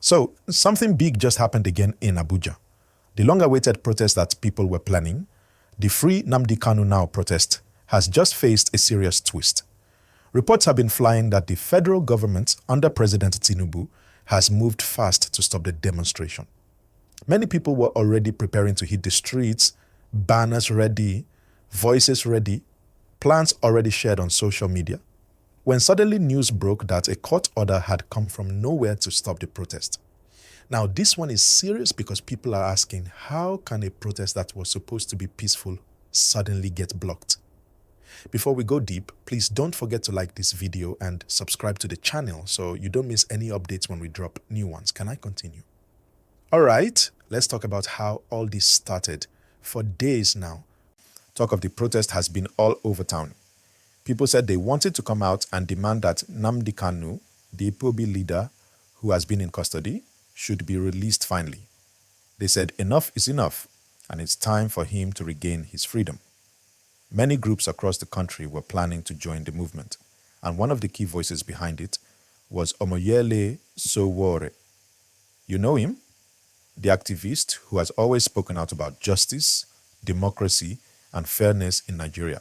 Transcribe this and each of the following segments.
So, something big just happened again in Abuja. The long-awaited protest that people were planning, the Free Nnamdi Kanu Now protest, has just faced a serious twist. Reports have been flying that the federal government, under President Tinubu, has moved fast to stop the demonstration. Many people were already preparing to hit the streets, banners ready, voices ready, plans already shared on social media, when suddenly news broke that a court order had come from nowhere to stop the protest. Now, this one is serious because people are asking, how can a protest that was supposed to be peaceful suddenly get blocked? Before we go deep, please don't forget to like this video and subscribe to the channel so you don't miss any updates when we drop new ones. Can I continue? All right, let's talk about how all this started. For days now, talk of the protest has been all over town. People said they wanted to come out and demand that Nnamdi Kanu, the IPOB leader who has been in custody, should be released finally. They said enough is enough and it's time for him to regain his freedom. Many groups across the country were planning to join the movement, and one of the key voices behind it was Omoyele Sowore. You know him? The activist who has always spoken out about justice, democracy, and fairness in Nigeria.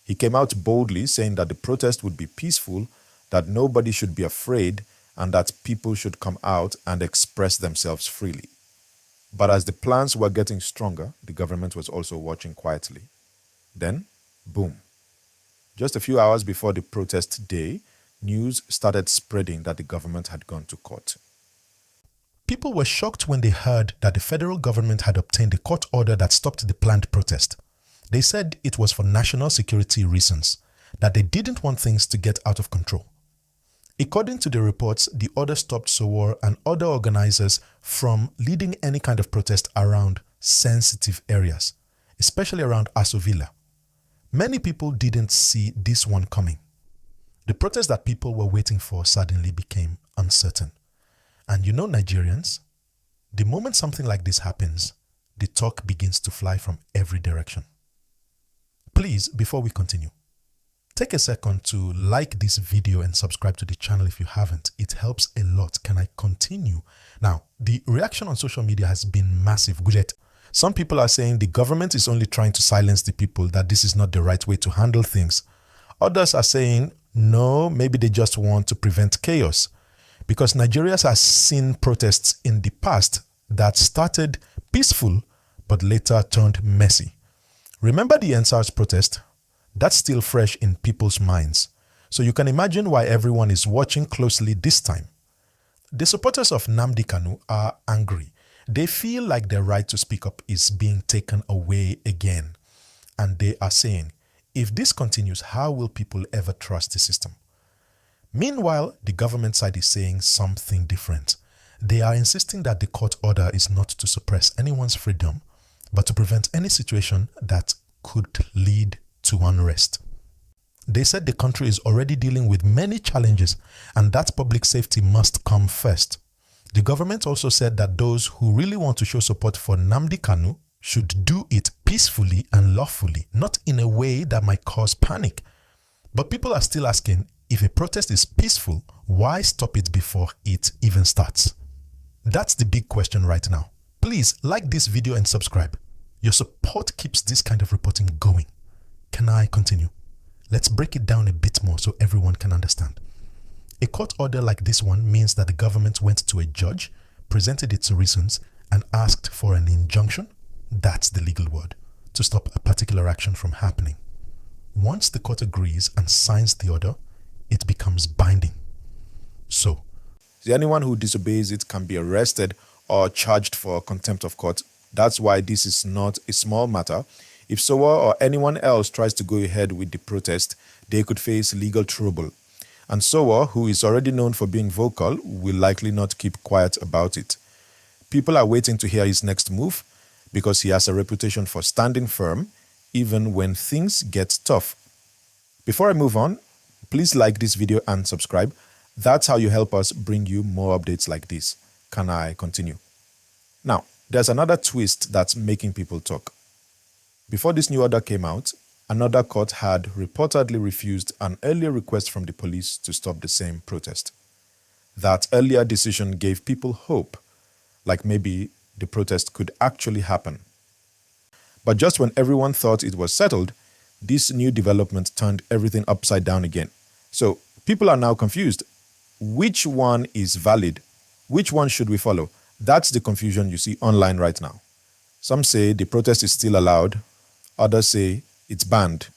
He came out boldly saying that the protest would be peaceful, that nobody should be afraid, and that people should come out and express themselves freely. But as the plans were getting stronger, the government was also watching quietly. Then, boom. Just a few hours before the protest day, news started spreading that the government had gone to court. People were shocked when they heard that the federal government had obtained a court order that stopped the planned protest. They said it was for national security reasons, that they didn't want things to get out of control. According to the reports, the order stopped Sowore and other organizers from leading any kind of protest around sensitive areas, especially around Aso Villa. Many people didn't see this one coming. The protest that people were waiting for suddenly became uncertain. And you know, Nigerians, the moment something like this happens, the talk begins to fly from every direction. Please, before we continue, take a second to like this video and subscribe to the channel if you haven't. It helps a lot. Can I continue? Now, the reaction on social media has been massive. Some people are saying the government is only trying to silence the people, that this is not the right way to handle things. Others are saying, no, maybe they just want to prevent chaos. Because Nigeria has seen protests in the past that started peaceful but later turned messy. Remember the NSAS protest? That's still fresh in people's minds. So you can imagine why everyone is watching closely this time. The supporters of Nnamdi Kanu are angry. They feel like their right to speak up is being taken away again. And they are saying, if this continues, how will people ever trust the system? Meanwhile, the government side is saying something different. They are insisting that the court order is not to suppress anyone's freedom, but to prevent any situation that could lead to unrest. They said the country is already dealing with many challenges and that public safety must come first. The government also said that those who really want to show support for Nnamdi Kanu should do it peacefully and lawfully, not in a way that might cause panic. But people are still asking, if a protest is peaceful, why stop it before it even starts? That's the big question right now. Please like this video and subscribe. Your support keeps this kind of reporting going. Can I continue? Let's break it down a bit more so everyone can understand. A court order like this one means that the government went to a judge, presented its reasons, and asked for an injunction, that's the legal word, to stop a particular action from happening. Once the court agrees and signs the order, it becomes binding. So, anyone who disobeys it can be arrested or charged for contempt of court. That's why this is not a small matter. If Sowore or anyone else tries to go ahead with the protest, they could face legal trouble. And Sowore, who is already known for being vocal, will likely not keep quiet about it. People are waiting to hear his next move because he has a reputation for standing firm even when things get tough. Before I move on, please like this video and subscribe. That's how you help us bring you more updates like this. Can I continue? Now, there's another twist that's making people talk. Before this new order came out, another court had reportedly refused an earlier request from the police to stop the same protest. That earlier decision gave people hope, like maybe the protest could actually happen. But just when everyone thought it was settled, this new development turned everything upside down again. So people are now confused. Which one is valid? Which one should we follow? That's the confusion you see online right now. Some say the protest is still allowed. Others say it's banned.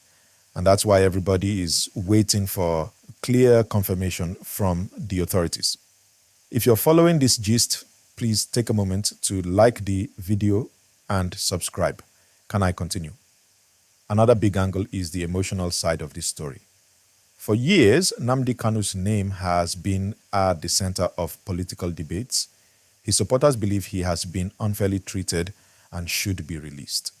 And that's why everybody is waiting for clear confirmation from the authorities. If you're following this gist, please take a moment to like the video and subscribe. Can I continue? Another big angle is the emotional side of this story. For years, Nnamdi Kanu's name has been at the center of political debates. His supporters believe he has been unfairly treated and should be released.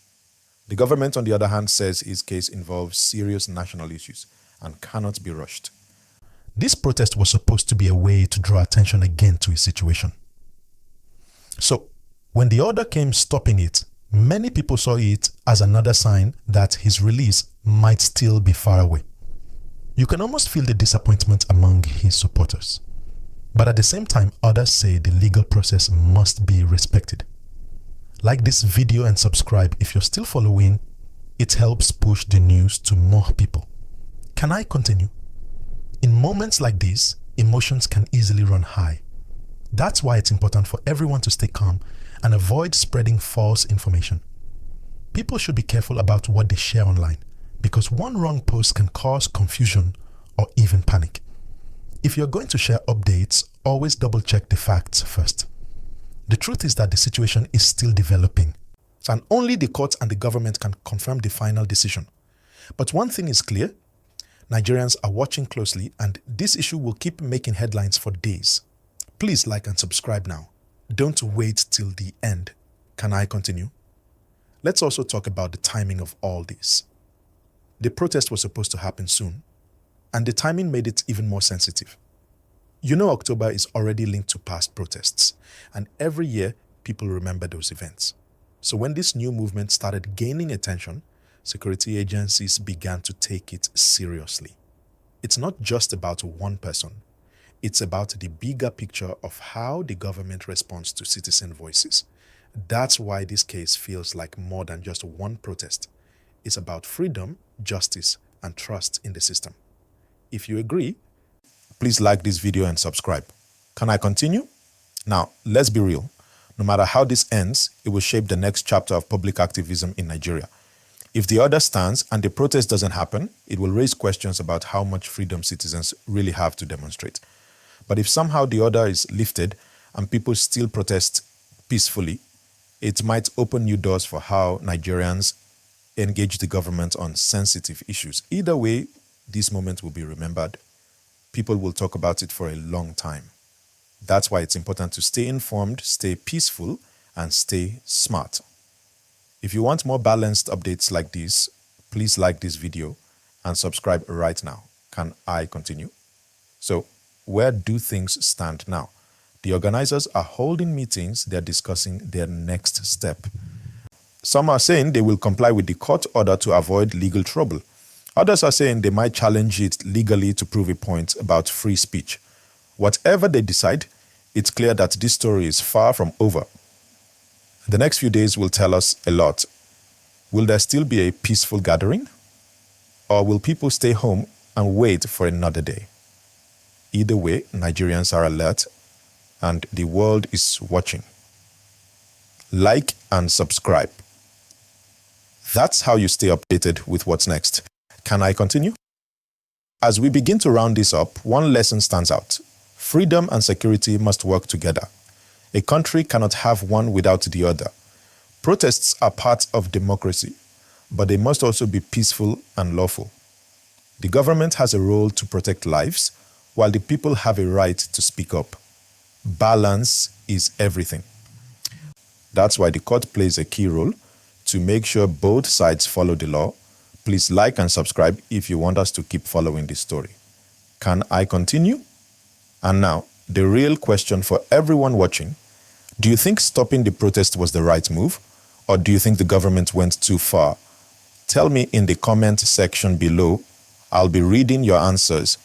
The government, on the other hand, says his case involves serious national issues and cannot be rushed. This protest was supposed to be a way to draw attention again to his situation. So, when the order came stopping it, many people saw it as another sign that his release might still be far away. You can almost feel the disappointment among his supporters. But at the same time, others say the legal process must be respected. Like this video and subscribe if you're still following. It helps push the news to more people. Can I continue? In moments like this, emotions can easily run high. That's why it's important for everyone to stay calm and avoid spreading false information. People should be careful about what they share online, because one wrong post can cause confusion or even panic. If you're going to share updates, always double-check the facts first. The truth is that the situation is still developing, and only the courts and the government can confirm the final decision. But one thing is clear: Nigerians are watching closely, and this issue will keep making headlines for days. Please like and subscribe now. Don't wait till the end. Can I continue? Let's also talk about the timing of all this. The protest was supposed to happen soon, and the timing made it even more sensitive. You know, October is already linked to past protests, and every year people remember those events. So when this new movement started gaining attention, security agencies began to take it seriously. It's not just about one person. It's about the bigger picture of how the government responds to citizen voices. That's why this case feels like more than just one protest. It's about freedom, justice, and trust in the system. If you agree, please like this video and subscribe. Can I continue? Now, let's be real. No matter how this ends, it will shape the next chapter of public activism in Nigeria. If the order stands and the protest doesn't happen, it will raise questions about how much freedom citizens really have to demonstrate. But if somehow the order is lifted and people still protest peacefully, it might open new doors for how Nigerians engage the government on sensitive issues. Either way, this moment will be remembered. People will talk about it for a long time. That's why it's important to stay informed, stay peaceful, and stay smart. If you want more balanced updates like this, please like this video and subscribe right now. Can I continue? So, where do things stand now? The organizers are holding meetings. They're discussing their next step. Some are saying they will comply with the court order to avoid legal trouble. Others are saying they might challenge it legally to prove a point about free speech. Whatever they decide, it's clear that this story is far from over. The next few days will tell us a lot. Will there still be a peaceful gathering? Or will people stay home and wait for another day? Either way, Nigerians are alert and the world is watching. Like and subscribe. That's how you stay updated with what's next. Can I continue? As we begin to round this up, one lesson stands out. Freedom and security must work together. A country cannot have one without the other. Protests are part of democracy, but they must also be peaceful and lawful. The government has a role to protect lives, while the people have a right to speak up. Balance is everything. That's why the court plays a key role to make sure both sides follow the law. Please like and subscribe if you want us to keep following this story. Can I continue? And now, the real question for everyone watching: do you think stopping the protest was the right move, or do you think the government went too far? Tell me in the comment section below. I'll be reading your answers.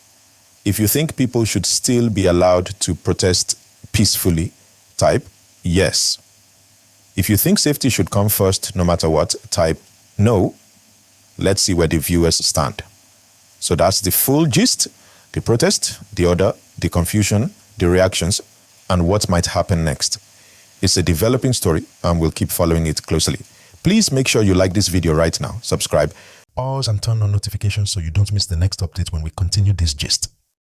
If you think people should still be allowed to protest peacefully, type yes. If you think safety should come first no matter what, type no. Let's see where the viewers stand. So that's the full gist, the protest, the order, the confusion, the reactions, and what might happen next. It's a developing story and we'll keep following it closely. Please make sure you like this video right now, subscribe, pause and turn on notifications so you don't miss the next update when we continue this gist.